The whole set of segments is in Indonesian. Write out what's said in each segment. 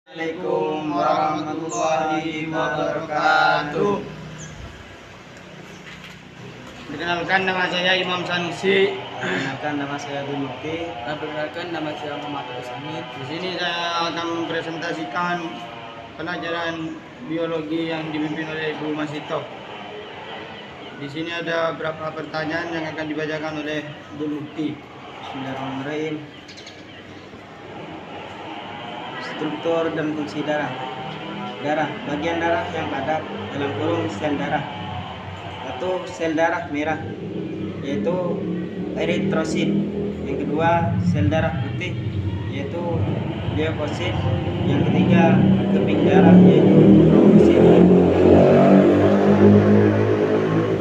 Assalamualaikum warahmatullahi wabarakatuh. Perkenalkan, nama saya Imam Sanusi. Perkenalkan, nama saya Bimukti. Perkenalkan, nama saya Muhammad Amin. Di sini saya akan mempresentasikan pelajaran biologi yang dipimpin oleh Ibu Masito. Di sini ada beberapa pertanyaan yang akan dibacakan oleh Bu Mukti. Bismillahirrahmanirrahim. Struktur dan fungsi darah. Darah, bagian darah yang padat dalam kurung sel darah. Satu, sel darah merah, yaitu eritrosit. Yang kedua, sel darah putih, yaitu leukosit. Yang ketiga, keping darah, yaitu trombosit.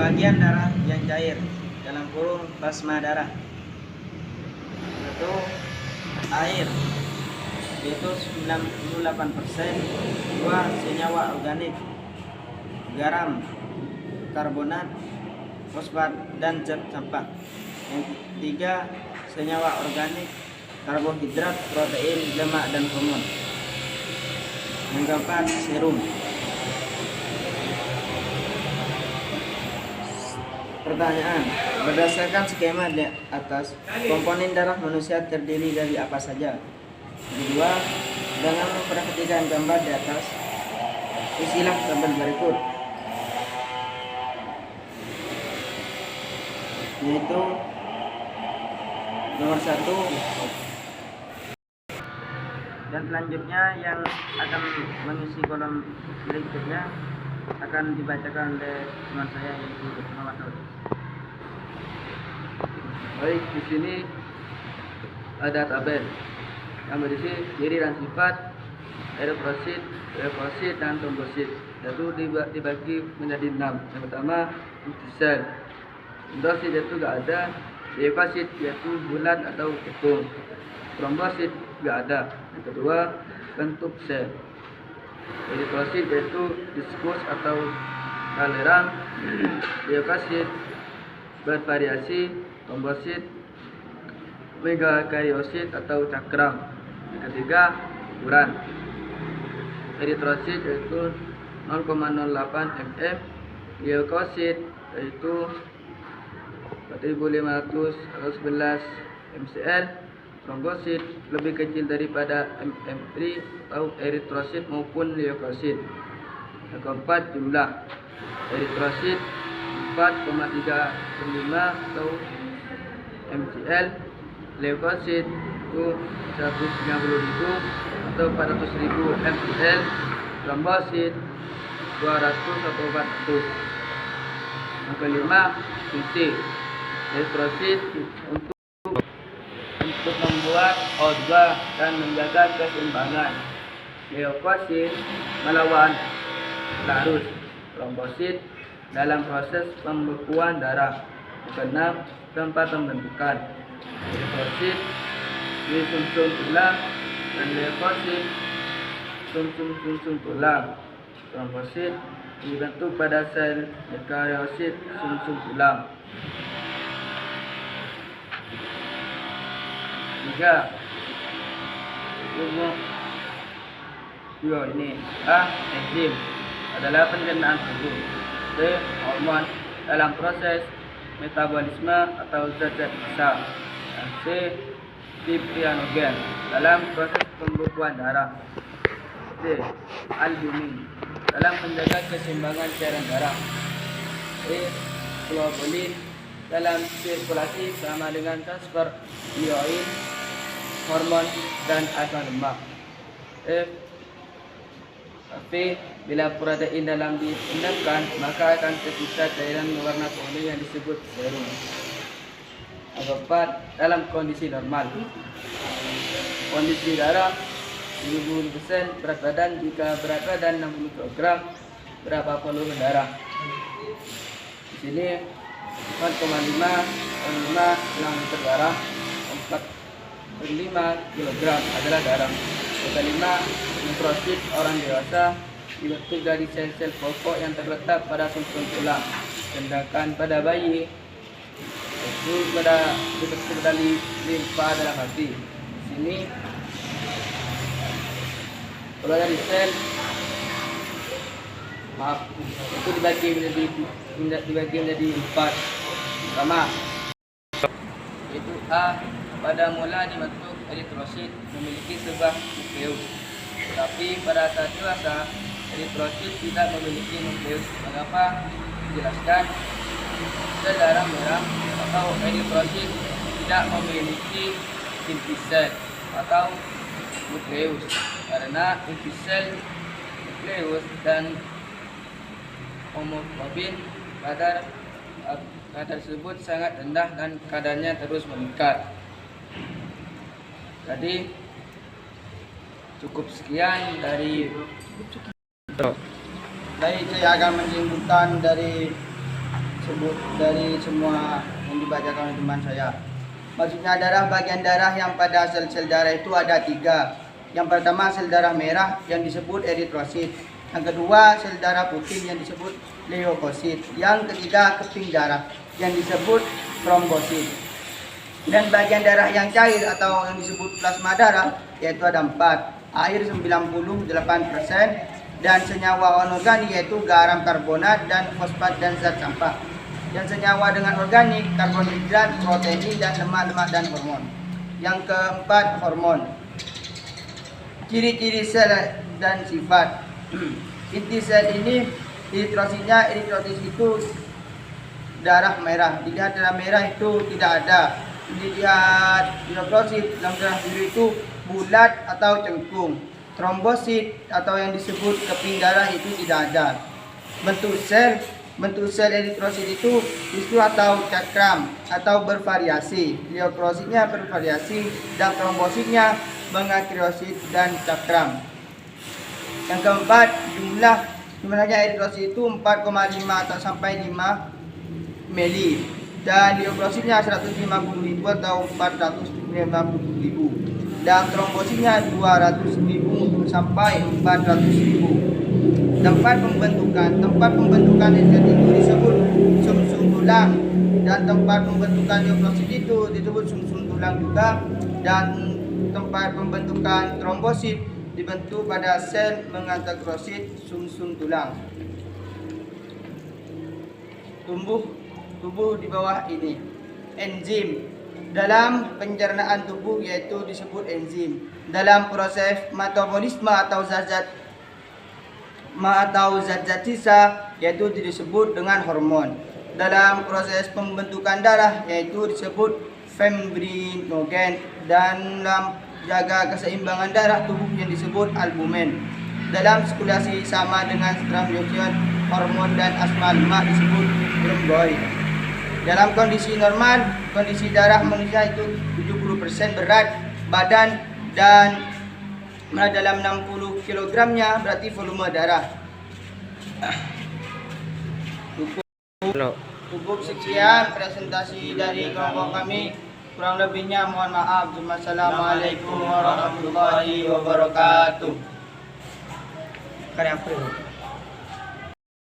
Bagian darah yang cair dalam kurung plasma darah. Satu, air, yaitu 98%. Dua, senyawa organik, garam, karbonat, fosfat, dan zat sampah. Yang ketiga, senyawa organik, karbohidrat, protein, lemak, dan hormon. Yang keempat, serum. Pertanyaan, berdasarkan skema di atas, komponen darah manusia terdiri dari apa saja? Kedua, dengan memperhatikan gambar di atas, isilah tabel berikut, yaitu nomor 1, dan selanjutnya yang akan mengisi kolom berikutnya akan dibacakan oleh teman saya, yaitu Muhammad Saud. Baik, di sini ada tabel yang berisi ciri dan sifat eritrosit, leukosit, dan trombosit. Itu dibagi menjadi 6. Yang pertama, fungsi sel. Eritrosit itu gak ada, leukosit yaitu bulat atau ketung, trombosit gak ada. Yang kedua, bentuk sel. Eritrosit yaitu diskus atau kalerang, leukosit bervariasi, trombosit megakariosit atau cakram. Yang ketiga, ukuran. Eritrosit yaitu 0,08 mm, leukosit yaitu 4500 atau 11 mcl, trombosit lebih kecil daripada mm3 atau eritrosit maupun leukosit. Yang keempat, jumlah. Eritrosit 4,35 atau mcl, leukosit itu 190.000 atau 400.000 mcl, trombosit 200 atau 400. Yang kelima, fungsi. Eritrosit untuk membuat O2 dan menjaga keseimbangan. Leukosit melawan larut. Trombosit dalam proses pembekuan darah. Yang keenam, tempat pembentukan. Eritrosit di sumsum tulang dan leukosit sumsum tulang. Trombosit dibentuk pada sel eukariosit sumsum tulang. 3. Ini A. Enzim adalah pencernaan tubuh. B. Hormon dalam proses metabolisme atau zat-zat besar. Dan C. Fibrinogen dalam proses pembekuan darah. D. Albumin dalam menjaga keseimbangan cairan darah. E. Globulin dalam sirkulasi sama dengan transfer ion, hormon, dan asam lemak. F. Bila protein dalam dipindahkan, maka akan tersisa cairan berwarna kuning yang disebut serum. Yang keempat, dalam kondisi normal, kondisi darah 70% berat badan. Jika berat badan 60 kg, berapa volume darah? Di sini 4,5 liter darah, 4,5 kg adalah darah. Yang kelima, eritrosit orang dewasa dibentuk dari sel-sel pokok yang terletak pada sumsum tulang, sedangkan pada bayi itu dibentuk dari limfa dalam hati. Di sini Kalau dari sel, maaf, itu dibagi menjadi 4. Pertama, yaitu A, pada mula dibentuk eritrosit memiliki sebuah nukleus. Tapi pada saat dewasa, eritrosit tidak memiliki nukleus. Mengapa? Dijelaskan, sel darah merah atau eritrosit tidak memiliki inti sel atau nukleus, karena inti sel, nukleus, dan hemoglobin kadar tersebut sangat rendah dan kadarnya terus meningkat. Jadi cukup sekian dari Saya akan menyimpulkan dari semua yang dibacakan oleh teman saya. Maksudnya bagian darah yang pada sel-sel darah itu ada 3. Yang pertama sel darah merah yang disebut eritrosit. Yang kedua sel darah putih yang disebut leukosit. Yang ketiga keping darah yang disebut trombosit. Dan bagian darah yang cair atau yang disebut plasma darah yaitu ada 4. Air 98%, dan senyawa anorganik yaitu garam, karbonat, dan fosfat dan zat sampah. Dan senyawa dengan organik, karbohidrat, protein, dan lemak-lemak dan hormon. Yang keempat, hormon. Ciri-ciri sel dan sifat. Inti sel ini eritrositnya, eritrosit itu darah merah. Dilihat darah merah itu tidak ada. Dilihat eritrosit dalam darah biru itu bulat atau cengkung. Trombosit atau yang disebut keping darah itu tidak ada. Bentuk sel eritrosit itu tisu atau cakram atau bervariasi. Leukrositnya bervariasi dan trombositnya mengakrosit dan cakram. Yang keempat, jumlahnya eritrosit itu 4,5 atau sampai 5 mili, dan leukrositnya 150.000 atau 450.000, dan trombositnya 200.000 sampai 400.000. Tempat pembentukan eritrosit itu disebut sumsum tulang, dan tempat pembentukan leukosit itu disebut sumsum tulang juga, dan tempat pembentukan trombosit dibentuk pada sel mengantakrosit sumsum tulang. Tubuh di bawah ini. Enzim dalam pencernaan tubuh yaitu disebut enzim. Dalam proses metabolisme atau zat-zat sisa yaitu disebut dengan hormon. Dalam proses pembentukan darah yaitu disebut fibrinogen, dan dalam jaga keseimbangan darah tubuh yang disebut albumin. Dalam sirkulasi sama dengan stramiosion, hormon dan asma lemak disebut rhomboid. Dalam kondisi normal, kondisi darah manusia itu 70% berat badan, dan dalam 60 kg-nya berarti volume darah. Cukup sekian presentasi dari kelompok kami. Kurang lebihnya mohon maaf. Wassalamualaikum warahmatullahi wabarakatuh. Karya April.